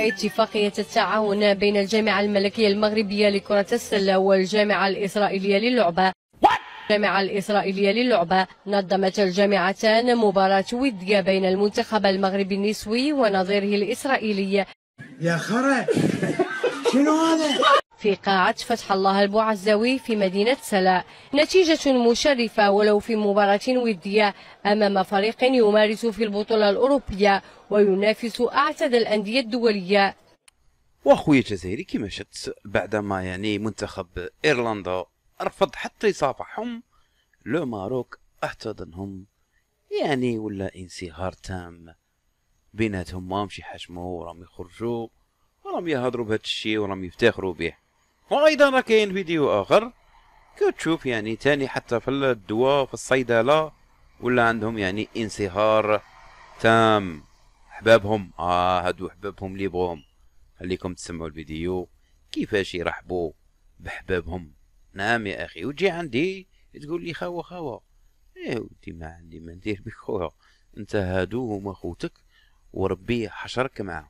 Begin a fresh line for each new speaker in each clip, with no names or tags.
اتفاقية التعاون بين الجامعة الملكية المغربية لكرة السلة والجامعة الإسرائيلية للعبة. الجامعة الإسرائيلية للعبة نظمت الجامعتان مباراة ودية بين المنتخب المغربي النسوي ونظيره الإسرائيلي
يا خرا شنو هذا
في قاعة فتح الله البوعزاوي في مدينة سلا. نتيجة مشرفة ولو في مباراة ودية أمام فريق يمارس في البطولة الأوروبية وينافس أعتد الأندية الدولية.
واخويا الجزائري كيما شفت بعدما يعني منتخب ايرلندا رفض حتى يصافحهم، لو ماروك احتضنهم، يعني ولا انصهار تام بيناتهم، ما مشي يحشموا وراهم يخرجوا وراهم يهضروا بهذا الشيء وراهم يفتخروا به. وايضا راه كاين فيديو اخر كتشوف يعني تاني حتى في الدواء في الصيدله ولا عندهم يعني انصهار تام. احبابهم هادو احبابهم اللي بغوهم، خليكم تسمعوا الفيديو كيفاش يرحبوا بحبابهم. نعم يا اخي، وتجي عندي تقول لي خاوه خاوه، ودي ما عندي ما ندير بك خويا، انت هادو هما خوتك وربي حشرك معاهم.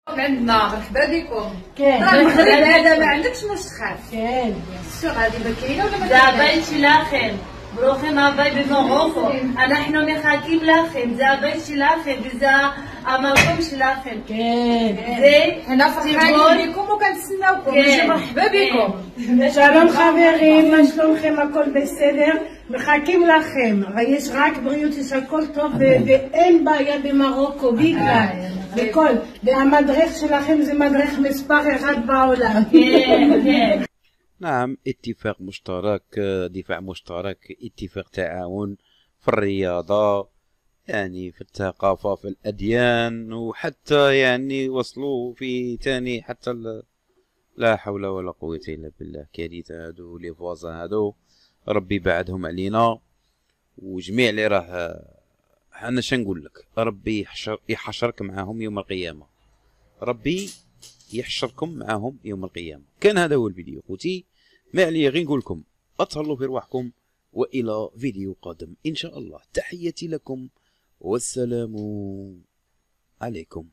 عندنا مرحبا بكم.
كاين
المغرب هذا ما عندكش واش تخاف.
كاين
السوق هذه ما كاينه ولا ما
دابا انت لاخين بروخي ما باي بموروكو انا حنا مخاكيم لاخين دابا انت لاخين بزا امالكمش لاخين
كاين
زين
حنا فرحانين بكم وكنتسناوكم. نجي مرحبا بكم.
שלום חברים, מה שלומכם? הכל בסדר? מחכים לכם. יש רק בריאות, יש הכל טוב ואין בעיה במרוקו בכלל. בכל. והמדריך שלכם זה מדריך מספר אחד בעולם.
نعم، اتفاق مشترك، دفاع مشترك، اتفاق تعاون في الرياضة، يعني في الثقافة، في الأديان، وحتى يعني وصلوا في تاني حتى لا حول ولا قوة إلا بالله. كارثة هادو لي فوازان هادو، ربي بعدهم علينا. وجميع اللي راه انا شنقول لك، ربي يحشرك معاهم يوم القيامة، ربي يحشركم معاهم يوم القيامة. كان هذا هو الفيديو خوتي، ما عليا غير نقول لكم اطهروا في رواحكم، والى فيديو قادم ان شاء الله. تحياتي لكم والسلام عليكم.